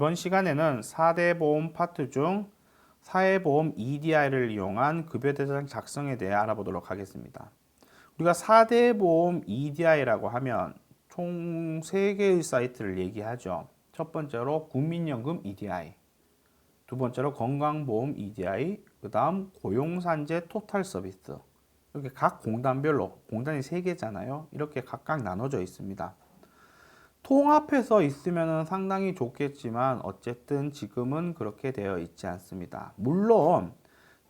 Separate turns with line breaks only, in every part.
이번 시간에는 4대 보험 파트 중 사회보험 EDI를 이용한 급여대상 작성에 대해 알아보도록 하겠습니다. 우리가 4대 보험 EDI라고 하면 총 3개의 사이트를 얘기하죠. 첫 번째로 국민연금 EDI, 두 번째로 건강보험 EDI, 그 다음 고용산재 토탈 서비스. 이렇게 각 공단별로, 공단이 3개잖아요. 이렇게 각각 나눠져 있습니다. 통합해서 있으면 상당히 좋겠지만 어쨌든 지금은 그렇게 되어 있지 않습니다. 물론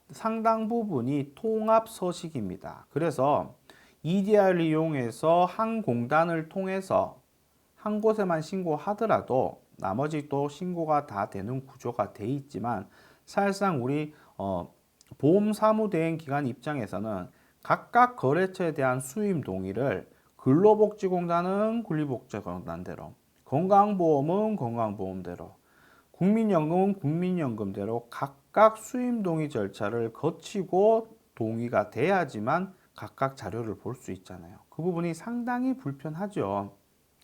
상당 부분이 통합 서식입니다. 그래서 EDR을 이용해서 한 공단을 통해서 한 곳에만 신고하더라도 나머지 또 신고가 다 되는 구조가 돼 있지만 사실상 우리 보험사무대행 기관 입장에서는 각각 거래처에 대한 수임 동의를 근로복지공단은 근로복지공단대로, 건강보험은 건강보험대로, 국민연금은 국민연금대로 각각 수임 동의 절차를 거치고 동의가 돼야지만 각각 자료를 볼 수 있잖아요. 그 부분이 상당히 불편하죠.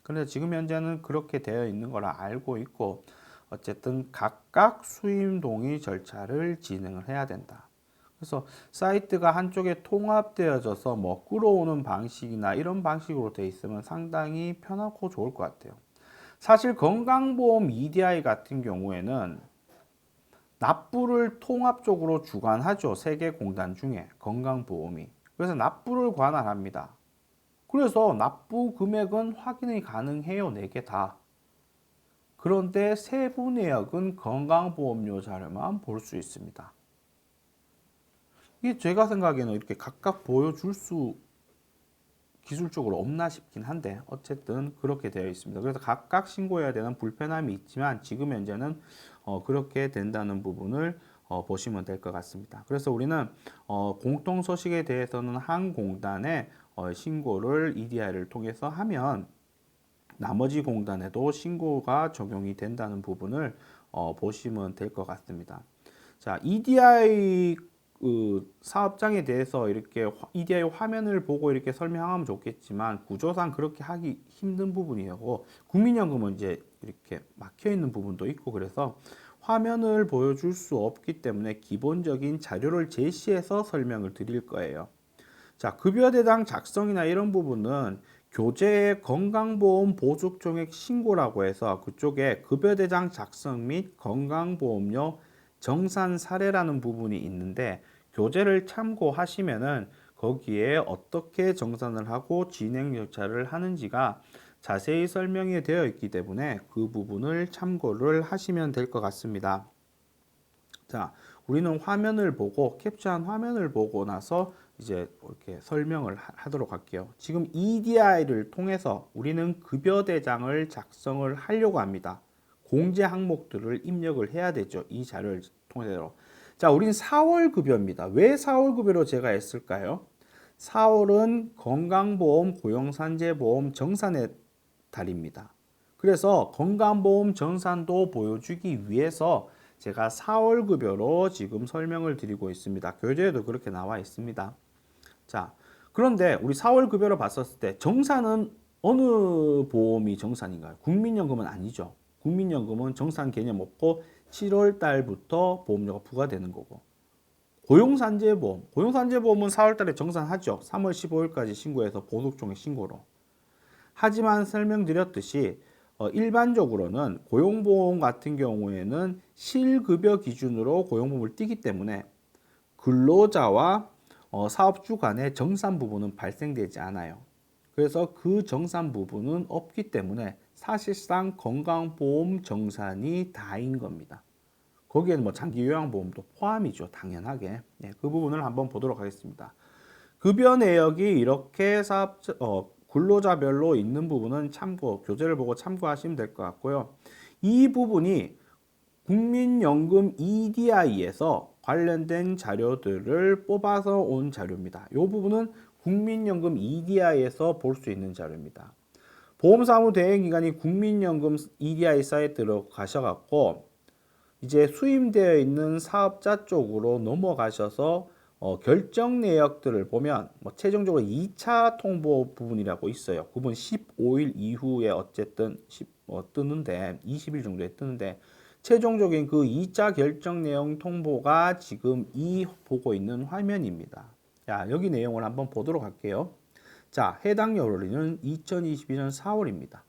그런데 지금 현재는 그렇게 되어 있는 거라 알고 있고 어쨌든 각각 수임 동의 절차를 진행을 해야 된다. 그래서 사이트가 한쪽에 통합되어져서 뭐 끌어오는 방식이나 이런 방식으로 되어 있으면 상당히 편하고 좋을 것 같아요. 사실 건강보험 EDI 같은 경우에는 납부를 통합적으로 주관하죠. 세개 공단 중에 건강보험이. 그래서 납부를 관할합니다. 그래서 납부 금액은 확인이 가능해요. 4개 다. 그런데 세부 내역은 건강보험료 자료만 볼 수 있습니다. 이게 제가 생각에는 이렇게 각각 보여줄 수 기술적으로 없나 싶긴 한데 어쨌든 그렇게 되어 있습니다. 그래서 각각 신고해야 되는 불편함이 있지만 지금 현재는 그렇게 된다는 부분을 보시면 될 것 같습니다. 그래서 우리는 공통 소식에 대해서는 한 공단에 신고를 EDI를 통해서 하면 나머지 공단에도 신고가 적용이 된다는 부분을 보시면 될 것 같습니다. 자, EDI 사업장에 대해서 이렇게 EDI 화면을 보고 이렇게 설명하면 좋겠지만 구조상 그렇게 하기 힘든 부분이고 국민연금은 이제 이렇게 막혀 있는 부분도 있고 그래서 화면을 보여줄 수 없기 때문에 기본적인 자료를 제시해서 설명을 드릴 거예요. 자, 급여대상 작성이나 이런 부분은 교재의 건강보험 보숙종액 신고라고 해서 그쪽에 급여대상 작성 및 건강보험료 정산 사례라는 부분이 있는데 교재를 참고하시면은 거기에 어떻게 정산을 하고 진행 절차를 하는지가 자세히 설명이 되어 있기 때문에 그 부분을 참고를 하시면 될 것 같습니다. 자, 우리는 화면을 보고 캡처한 화면을 보고 나서 이제 이렇게 설명을 하도록 할게요. 지금 EDI를 통해서 우리는 급여대장을 작성을 하려고 합니다. 공제 항목들을 입력을 해야 되죠. 이 자료를 통해서. 자, 우린 4월 급여입니다. 왜 4월 급여로 제가 했을까요? 4월은 건강보험, 고용산재보험 정산의 달입니다. 그래서 건강보험 정산도 보여주기 위해서 제가 4월 급여로 지금 설명을 드리고 있습니다. 교재에도 그렇게 나와 있습니다. 자, 그런데 우리 4월 급여로 봤었을 때 정산은 어느 보험이 정산인가요? 국민연금은 아니죠. 국민연금은 정산 개념 없고 7월 달부터 보험료가 부과되는 거고. 고용산재보험, 고용산재보험은 4월 달에 정산하죠. 3월 15일까지 신고해서 보숙종액 신고로. 하지만 설명드렸듯이 일반적으로는 고용보험 같은 경우에는 실급여 기준으로 고용보험을 띄기 때문에 근로자와 사업주 간의 정산 부분은 발생되지 않아요. 그래서 그 정산 부분은 없기 때문에 사실상 건강보험 정산이 다인 겁니다. 거기에는 뭐 장기요양보험도 포함이죠. 당연하게. 네, 그 부분을 한번 보도록 하겠습니다. 급여 내역이 이렇게 근로자별로 있는 부분은 교재를 보고 참고하시면 될 것 같고요. 이 부분이 국민연금 EDI에서 관련된 자료들을 뽑아서 온 자료입니다. 이 부분은 국민연금 EDI에서 볼 수 있는 자료입니다. 보험사무 대행기관이 국민연금 EDI 사이트로 가셔갖고 이제 수임되어 있는 사업자 쪽으로 넘어가셔서 결정 내역들을 보면 최종적으로 2차 통보 부분이라고 있어요. 그 부분 15일 이후에 어쨌든 뜨는데 20일 정도에 뜨는데 최종적인 그 2차 결정 내용 통보가 지금 이 보고 있는 화면입니다. 자, 여기 내용을 한번 보도록 할게요. 자, 해당 여론일은 2022년 4월입니다.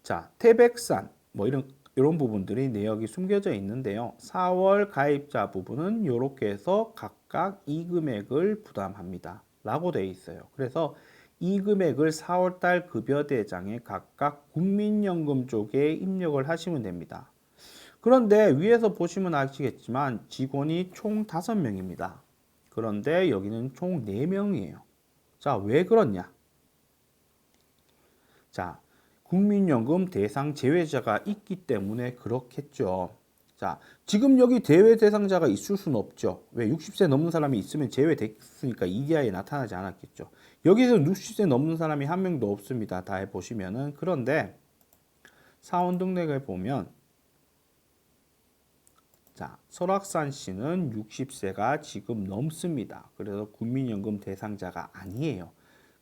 자, 태백산 뭐 이런 부분들이 내역이 숨겨져 있는데요. 4월 가입자 부분은 이렇게 해서 각각 이 금액을 부담합니다. 라고 되어 있어요. 그래서 이 금액을 4월달 급여대장에 각각 국민연금 쪽에 입력을 하시면 됩니다. 그런데 위에서 보시면 아시겠지만 직원이 총 5명입니다. 그런데 여기는 총 4명이에요. 자, 왜 그렇냐? 자, 국민연금 대상 제외자가 있기 때문에 그렇겠죠. 자, 지금 여기 제외 대상자가 있을 수는 없죠. 왜 60세 넘는 사람이 있으면 제외됐으니까 EDI에 나타나지 않았겠죠. 여기서 60세 넘는 사람이 한 명도 없습니다. 다 해보시면은. 그런데 사원 등록에 보면 자, 설악산 씨는 60세가 지금 넘습니다. 그래서 국민연금 대상자가 아니에요.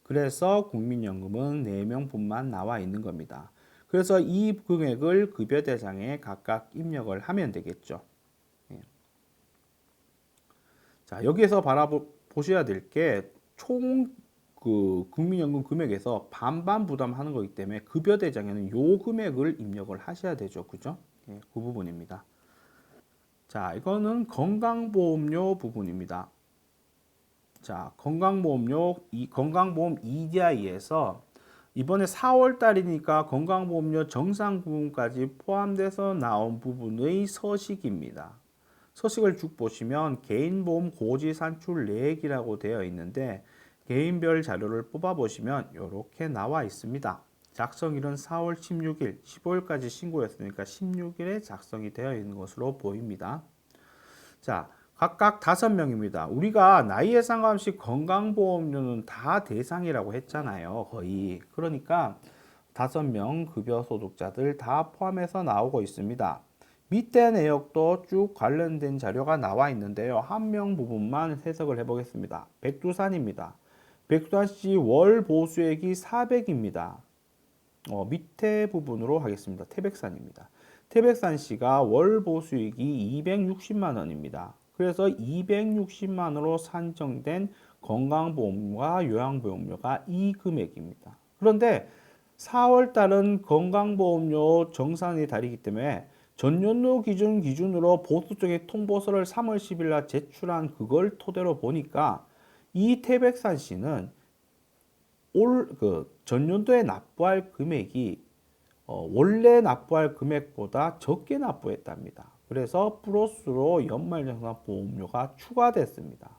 그래서 국민연금은 4명분만 나와 있는 겁니다. 그래서 이 금액을 급여 대상에 각각 입력을 하면 되겠죠. 예. 자, 여기에서 보셔야 될 게 총 그 국민연금 금액에서 반반 부담하는 거기 때문에 급여 대상에는 요 금액을 입력을 하셔야 되죠. 그죠? 예, 그 부분입니다. 자, 이거는 건강보험료 부분입니다. 자, 건강보험 EDI에서 이번에 4월 달이니까 건강보험료 정상 부분까지 포함돼서 나온 부분의 서식입니다. 서식을 쭉 보시면 개인보험 고지 산출 내역이라고 되어 있는데 개인별 자료를 뽑아 보시면 이렇게 나와 있습니다. 작성일은 4월 16일, 15일까지 신고했으니까 16일에 작성이 되어 있는 것으로 보입니다. 자, 각각 5명입니다. 우리가 나이에 상관없이 건강보험료는 다 대상이라고 했잖아요. 거의. 그러니까 5명 급여 소득자들 다 포함해서 나오고 있습니다. 밑에 내역도 쭉 관련된 자료가 나와 있는데요. 한 명 부분만 해석을 해보겠습니다. 백두산입니다. 백두산 씨 월 보수액이 400입니다. 밑에 부분으로 하겠습니다. 태백산입니다. 태백산 씨가 월 보수익이 260만 원입니다. 그래서 260만 원으로 산정된 건강보험과 요양보험료가 이 금액입니다. 그런데 4월 달은 건강보험료 정산의 달이기 때문에 전년도 기준으로 보수 쪽에 통보서를 3월 10일 날 제출한 그걸 토대로 보니까 이 태백산 씨는 전년도에 납부할 금액이 원래 납부할 금액보다 적게 납부했답니다. 그래서 플러스로 연말정산 보험료가 추가됐습니다.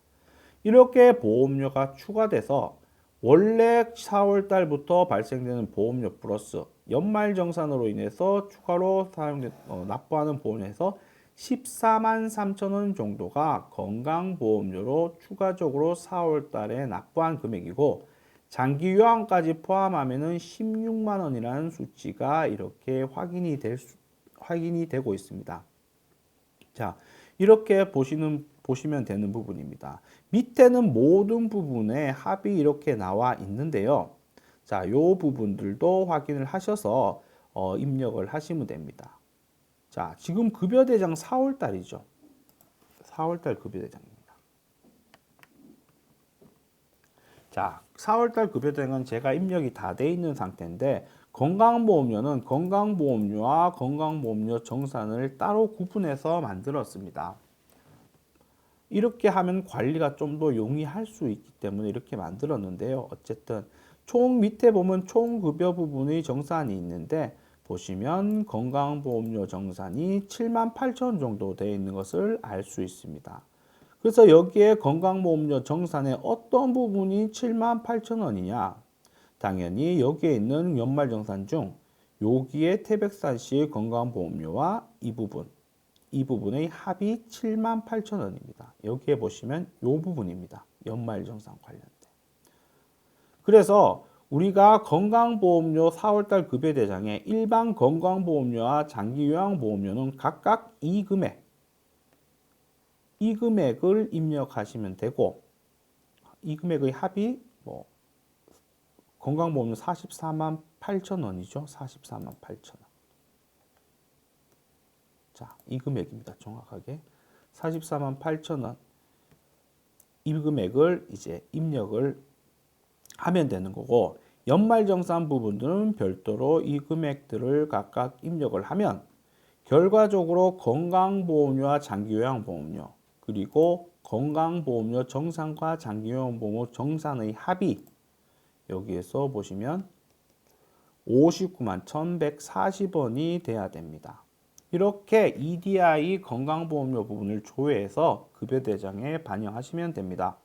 이렇게 보험료가 추가돼서 원래 4월 달부터 발생되는 보험료 플러스 연말정산으로 인해서 추가로 납부하는 보험료에서 14만 3천 원 정도가 건강보험료로 추가적으로 4월 달에 납부한 금액이고 장기 요양까지 포함하면은 16만 원이라는 수치가 이렇게 확인이 되고 있습니다. 자, 이렇게 보시면 되는 부분입니다. 밑에는 모든 부분에 합이 이렇게 나와 있는데요. 자, 요 부분들도 확인을 하셔서 입력을 하시면 됩니다. 자, 지금 급여대장 4월 달이죠. 4월 달 급여대장입니다. 자, 4월달 급여대행은 제가 입력이 다 돼 있는 상태인데 건강보험료는 건강보험료와 건강보험료 정산을 따로 구분해서 만들었습니다. 이렇게 하면 관리가 좀 더 용이할 수 있기 때문에 이렇게 만들었는데요. 어쨌든 총 밑에 보면 총 급여 부분의 정산이 있는데 보시면 건강보험료 정산이 7만 8천 원 정도 되어 있는 것을 알 수 있습니다. 그래서 여기에 건강보험료 정산의 어떤 부분이 7만 8천 원이냐? 당연히 여기에 있는 연말정산 중 여기에 태백산 씨의 건강보험료와 이 부분의 합이 7만 8천 원입니다. 여기에 보시면 이 부분입니다. 연말정산 관련된. 그래서 우리가 건강보험료 4월달 급여대장에 일반 건강보험료와 장기요양보험료는 각각 이 금액을 입력하시면 되고 이 금액의 합이 건강보험료 44만 8천 원이죠. 44만 8천 원. 자, 이 금액입니다. 정확하게 44만 8천 원. 이 금액을 이제 입력을 하면 되는 거고, 연말정산 부분들은 별도로 이 금액들을 각각 입력을 하면 결과적으로 건강보험료와 장기요양보험료, 그리고 건강보험료 정산과 장기요양보험료 정산의 합이 여기에서 보시면 59만 1,140원이 돼야 됩니다. 이렇게 EDI 건강보험료 부분을 조회해서 급여대장에 반영하시면 됩니다.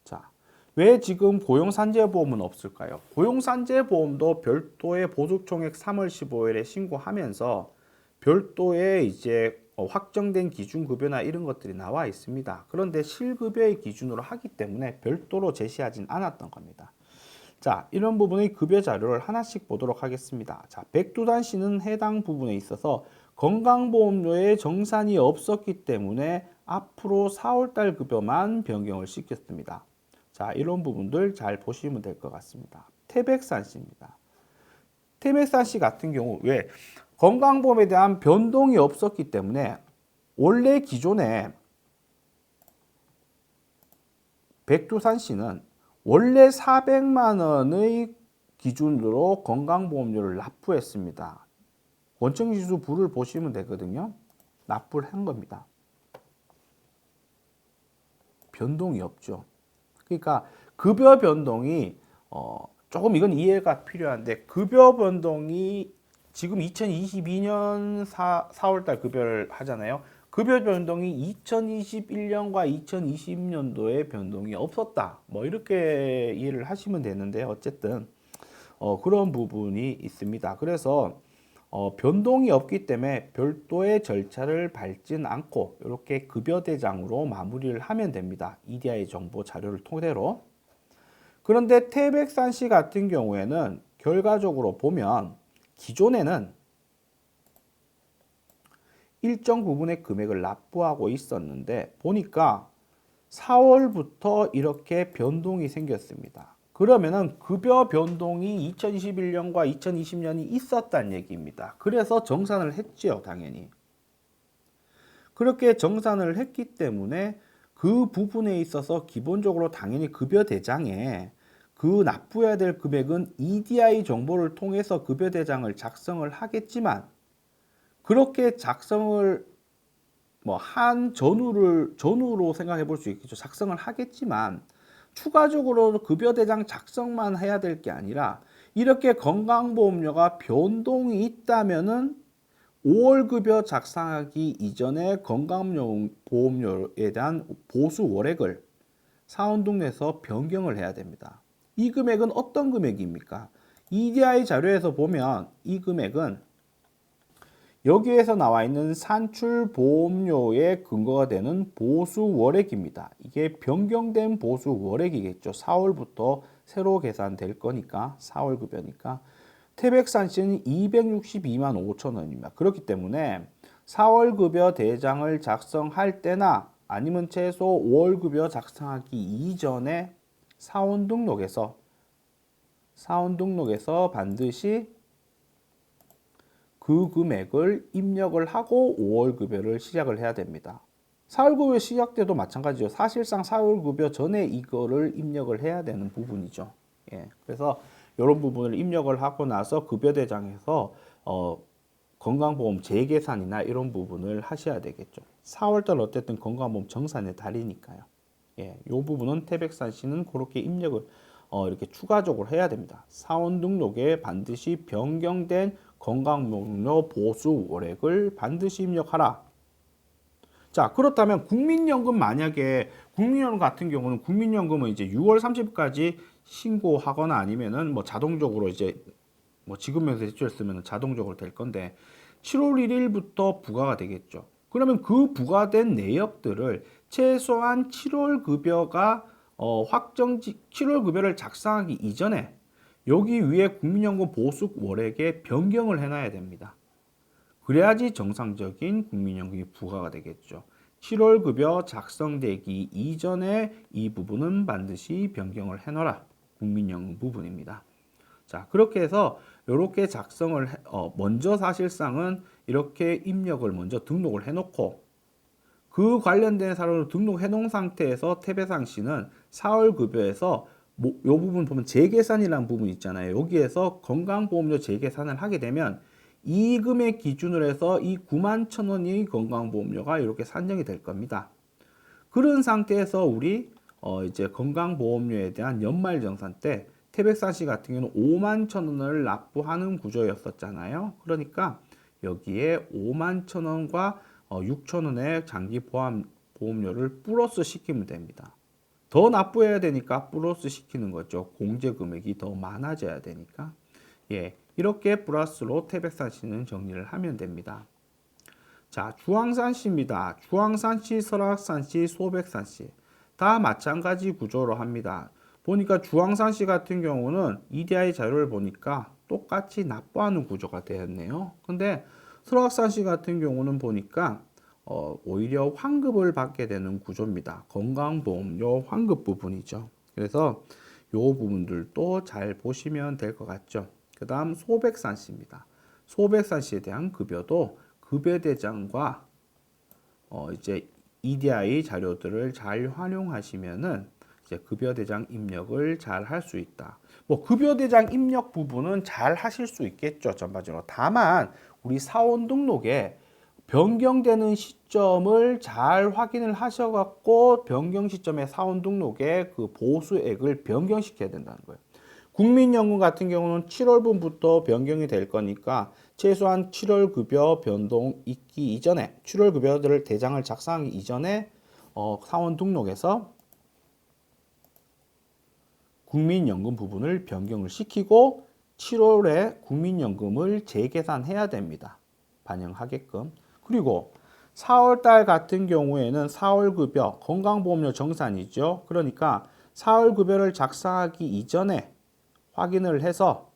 자, 왜 지금 고용산재보험은 없을까요? 고용산재보험도 별도의 보수총액 3월 15일에 신고하면서 별도의 이제 확정된 기준급여나 이런 것들이 나와 있습니다. 그런데 실급여의 기준으로 하기 때문에 별도로 제시하진 않았던 겁니다. 자, 이런 부분의 급여 자료를 하나씩 보도록 하겠습니다. 자, 백두단 씨는 해당 부분에 있어서 건강보험료의 정산이 없었기 때문에 앞으로 4월달 급여만 변경을 시켰습니다. 자, 이런 부분들 잘 보시면 될 것 같습니다. 태백산 씨입니다. 태백산 씨 같은 경우 왜 건강보험에 대한 변동이 없었기 때문에 원래 기존에 백두산 씨는 원래 400만 원의 기준으로 건강보험료를 납부했습니다. 원청지수 부를 보시면 되거든요. 납부를 한 겁니다. 변동이 없죠. 그러니까 급여 변동이 조금 이건 이해가 필요한데, 급여 변동이 지금 2022년 4월달 급여를 하잖아요. 급여 변동이 2021년과 2020년도에 변동이 없었다. 뭐 이렇게 이해를 하시면 되는데, 어쨌든 그런 부분이 있습니다. 그래서 변동이 없기 때문에 별도의 절차를 밟진 않고 이렇게 급여 대장으로 마무리를 하면 됩니다. EDI 정보 자료를 토대로. 그런데 태백산 씨 같은 경우에는 결과적으로 보면 기존에는 일정 부분의 금액을 납부하고 있었는데 보니까 4월부터 이렇게 변동이 생겼습니다. 그러면은 급여 변동이 2021년과 2020년이 있었다는 얘기입니다. 그래서 정산을 했지요, 당연히. 그렇게 정산을 했기 때문에 그 부분에 있어서 기본적으로 당연히 급여 대장에 그 납부해야 될 금액은 EDI 정보를 통해서 급여 대장을 작성을 하겠지만, 그렇게 작성을 한 전후로 생각해 볼 수 있겠죠. 작성을 하겠지만 추가적으로 급여 대장 작성만 해야 될 게 아니라, 이렇게 건강보험료가 변동이 있다면은 5월 급여 작성하기 이전에 건강보험료에 대한 보수 월액을 사원동 내에서 변경을 해야 됩니다. 이 금액은 어떤 금액입니까? EDI 자료에서 보면 이 금액은 여기에서 나와 있는 산출보험료의 근거가 되는 보수월액입니다. 이게 변경된 보수월액이겠죠. 4월부터 새로 계산될 거니까, 4월 급여니까. 태백산 씨는 262만 5천 원입니다. 그렇기 때문에 4월 급여 대장을 작성할 때나 아니면 최소 5월 급여 작성하기 이전에 사원 등록에서 반드시 그 금액을 입력을 하고 5월 급여를 시작을 해야 됩니다. 4월 급여 시작 때도 마찬가지죠. 사실상 4월 급여 전에 이거를 입력을 해야 되는 부분이죠. 예, 그래서 이런 부분을 입력을 하고 나서 급여 대장에서 건강보험 재계산이나 이런 부분을 하셔야 되겠죠. 4월달 어쨌든 건강보험 정산의 달이니까요. 예, 이 부분은 태백산 씨는 그렇게 입력을 이렇게 추가적으로 해야 됩니다. 사원 등록에 반드시 변경된 건강보험료 보수 월액을 반드시 입력하라. 자, 그렇다면 국민연금, 만약에 국민연금 같은 경우는 국민연금은 이제 6월 30일까지 신고하거나 아니면은 자동적으로 이제 지급명세 제출했으면 자동적으로 될 건데 7월 1일부터 부과가 되겠죠. 그러면 그 부과된 내역들을 최소한 7월 급여가 7월 급여를 작성하기 이전에 여기 위에 국민연금 보수 월액에 변경을 해놔야 됩니다. 그래야지 정상적인 국민연금이 부과가 되겠죠. 7월 급여 작성되기 이전에 이 부분은 반드시 변경을 해놔라. 국민연금 부분입니다. 자, 그렇게 해서 이렇게 작성을 먼저 사실상은 이렇게 입력을 먼저 등록을 해놓고 그 관련된 사료를 등록해 놓은 상태에서 태배상 씨는 4월 급여에서 요 부분 보면 재계산이라는 부분 있잖아요. 여기에서 건강보험료 재계산을 하게 되면 이 금액 기준으로 해서 이 9만 1,000원의 건강보험료가 이렇게 산정이 될 겁니다. 그런 상태에서 우리 이제 건강보험료에 대한 연말정산 때 태백산 씨 같은 경우는 5만 1,000원을 납부하는 구조였었잖아요. 그러니까 여기에 5만 1,000원과 6,000원의 장기 보험료를 플러스 시키면 됩니다. 더 납부해야 되니까 플러스 시키는 거죠. 공제 금액이 더 많아져야 되니까. 예, 이렇게 플러스로 태백산 씨는 정리를 하면 됩니다. 자, 주황산 씨입니다. 주황산 씨, 설악산 씨, 소백산 씨. 다 마찬가지 구조로 합니다. 보니까 주황산 씨 같은 경우는 EDI 자료를 보니까 똑같이 납부하는 구조가 되었네요. 근데 설악산 씨 같은 경우는 보니까 오히려 환급을 받게 되는 구조입니다. 건강보험료 환급 부분이죠. 그래서 요 부분들도 잘 보시면 될 것 같죠. 그 다음 소백산 씨입니다. 소백산 씨에 대한 급여도 급여대장과 이제 EDI 자료들을 잘 활용하시면은 이제 급여대장 입력을 잘 할 수 있다. 뭐 급여대장 입력 부분은 잘 하실 수 있겠죠, 전반적으로. 다만 우리 사원 등록에 변경되는 시점을 잘 확인을 하셔갖고 변경 시점에 사원 등록에 그 보수액을 변경시켜야 된다는 거예요. 국민연금 같은 경우는 7월분부터 변경이 될 거니까 최소한 7월 급여 변동 있기 이전에 7월 급여들을 대장을 작성하기 이전에 사원 등록에서 국민연금 부분을 변경을 시키고 7월에 국민연금을 재계산해야 됩니다. 반영하게끔. 그리고 4월달 같은 경우에는 4월 급여 건강보험료 정산이죠. 그러니까 4월 급여를 작성하기 이전에 확인을 해서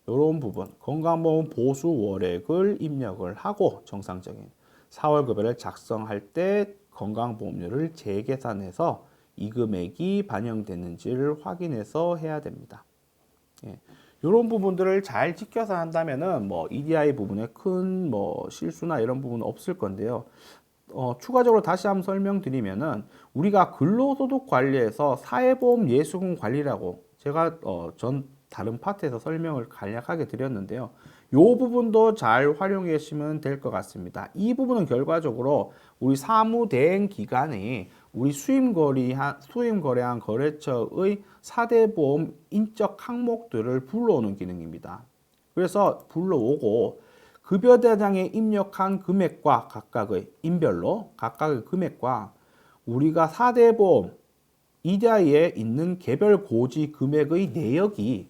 이런 부분 건강보험 보수 월액을 입력을 하고 정상적인 4월 급여를 작성할 때 건강보험료를 재계산해서 이 금액이 반영되는지를 확인해서 해야 됩니다. 예. 이런 부분들을 잘 지켜서 한다면은 뭐 EDI 부분에 큰 뭐 실수나 이런 부분은 없을 건데요. 추가적으로 다시 한번 설명드리면은 우리가 근로소득 관리에서 사회보험 예수금 관리라고 제가 전 다른 파트에서 설명을 간략하게 드렸는데요. 이 부분도 잘 활용해 주시면 될 것 같습니다. 이 부분은 결과적으로 우리 사무대행 기관이 우리 수임거래한 거래처의 4대 보험 인적 항목들을 불러오는 기능입니다. 그래서 불러오고 급여대장에 입력한 금액과 각각의 인별로 각각의 금액과 우리가 4대 보험 EDI에 있는 개별 고지 금액의 내역이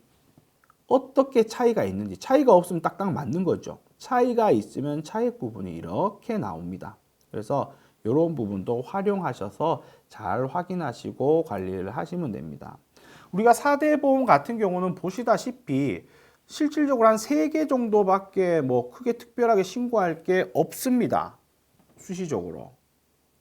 어떻게 차이가 있는지 차이가 없으면 딱딱 맞는 거죠. 차이가 있으면 차익 부분이 이렇게 나옵니다. 그래서 이런 부분도 활용하셔서 잘 확인하시고 관리를 하시면 됩니다. 우리가 4대 보험 같은 경우는 보시다시피 실질적으로 한 3개 정도밖에 뭐 크게 특별하게 신고할 게 없습니다. 수시적으로.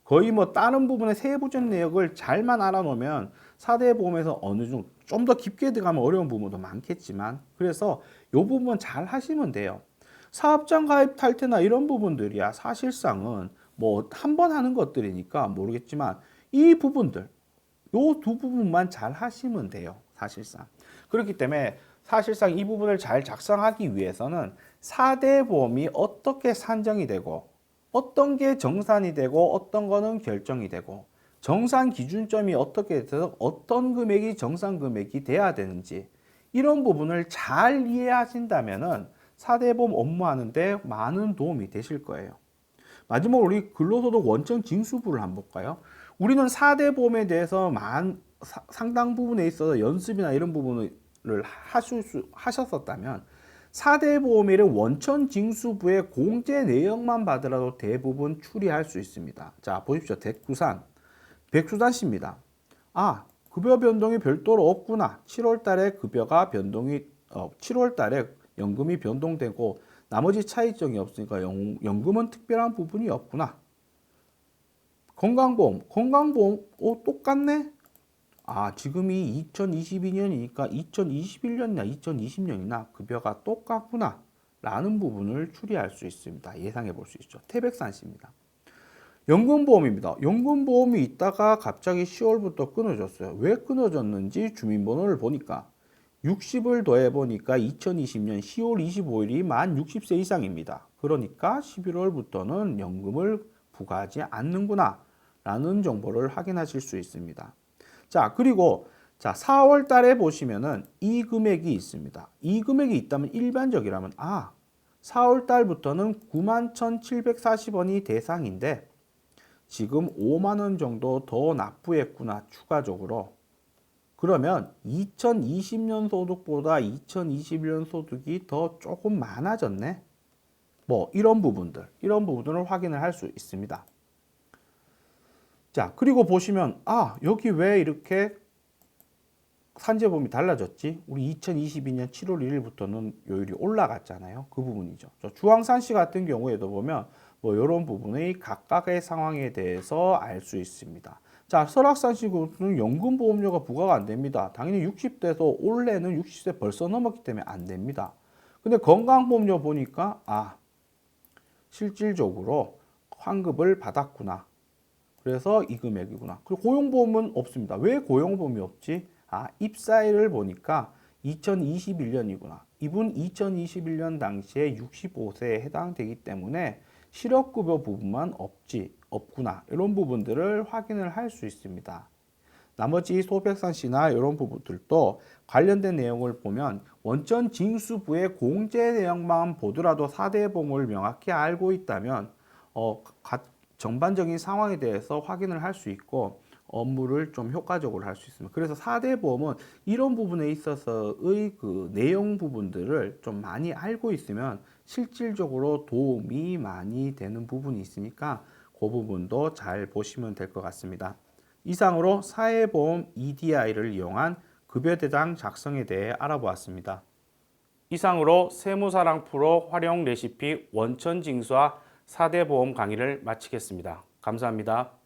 거의 뭐 다른 부분의 세부적 내역을 잘만 알아놓으면 4대 보험에서 어느 정도 좀 더 깊게 들어가면 어려운 부분도 많겠지만 그래서 이 부분 잘 하시면 돼요. 사업장 가입 탈퇴나 이런 부분들이야 사실상은 뭐 한 번 하는 것들이니까 모르겠지만 이 부분들 요 두 부분만 잘 하시면 돼요. 사실상. 그렇기 때문에 사실상 이 부분을 잘 작성하기 위해서는 4대 보험이 어떻게 산정이 되고 어떤 게 정산이 되고 어떤 거는 결정이 되고 정산 기준점이 어떻게 돼서 어떤 금액이 정산 금액이 돼야 되는지 이런 부분을 잘 이해하신다면은 4대 보험 업무하는데 많은 도움이 되실 거예요. 마지막으로 우리 근로소득 원천 징수부를 한번 볼까요? 우리는 4대 보험에 대해서 상당 부분에 있어서 연습이나 이런 부분을 하셨었다면 4대 보험의 원천 징수부의 공제 내역만 받으라도 대부분 추리할 수 있습니다. 자, 보십시오. 백수산 씨입니다. 아, 급여 변동이 별도로 없구나. 7월 달에 급여가 변동이 7월 달에 연금이 변동되고 나머지 차이점이 없으니까 연금은 특별한 부분이 없구나. 건강보험 똑같네? 아, 지금이 2022년이니까 2021년이나 2020년이나 급여가 똑같구나 라는 부분을 추리할 수 있습니다. 예상해 볼 수 있죠. 태백산씨입니다. 연금보험입니다. 연금보험이 있다가 갑자기 10월부터 끊어졌어요. 왜 끊어졌는지 주민번호를 보니까 60을 더해 보니까 2020년 10월 25일이 만 60세 이상입니다. 그러니까 11월부터는 연금을 부과하지 않는구나 라는 정보를 확인하실 수 있습니다. 자, 그리고 자, 4월 달에 보시면은 이 금액이 있습니다. 이 금액이 있다면 일반적이라면 4월 달부터는 91,740원이 대상인데 지금 5만 원 정도 더 납부했구나 추가적으로. 그러면 2020년 소득보다 2021년 소득이 더 조금 많아졌네. 뭐 이런 부분들을 확인을 할 수 있습니다. 자, 그리고 보시면 여기 왜 이렇게 산재보험이 달라졌지? 우리 2022년 7월 1일부터는 요율이 올라갔잖아요. 그 부분이죠. 주황산씨 같은 경우에도 보면 뭐 이런 부분의 각각의 상황에 대해서 알 수 있습니다. 자, 설악산씨 같은 연금보험료가 부과가 안 됩니다. 당연히 60대에서 올해는 60세 벌써 넘었기 때문에 안 됩니다. 근데 건강보험료 보니까 실질적으로 환급을 받았구나. 그래서 이 금액이구나. 그리고 고용보험은 없습니다. 왜 고용보험이 없지? 입사일을 보니까 2021년이구나. 이분 2021년 당시에 65세에 해당되기 때문에 실업급여 부분만 없구나. 이런 부분들을 확인을 할 수 있습니다. 나머지 소백산씨나 이런 부분들도 관련된 내용을 보면 원천 징수부의 공제 내용만 보더라도 4대 보험을 명확히 알고 있다면 전반적인 상황에 대해서 확인을 할 수 있고 업무를 좀 효과적으로 할 수 있습니다. 그래서 4대 보험은 이런 부분에 있어서의 그 내용 부분들을 좀 많이 알고 있으면 실질적으로 도움이 많이 되는 부분이 있으니까 그 부분도 잘 보시면 될 것 같습니다. 이상으로 사회보험 EDI를 이용한 급여대장 작성에 대해 알아보았습니다. 이상으로 세무사랑 프로 활용 레시피 원천징수와 4대 보험 강의를 마치겠습니다. 감사합니다.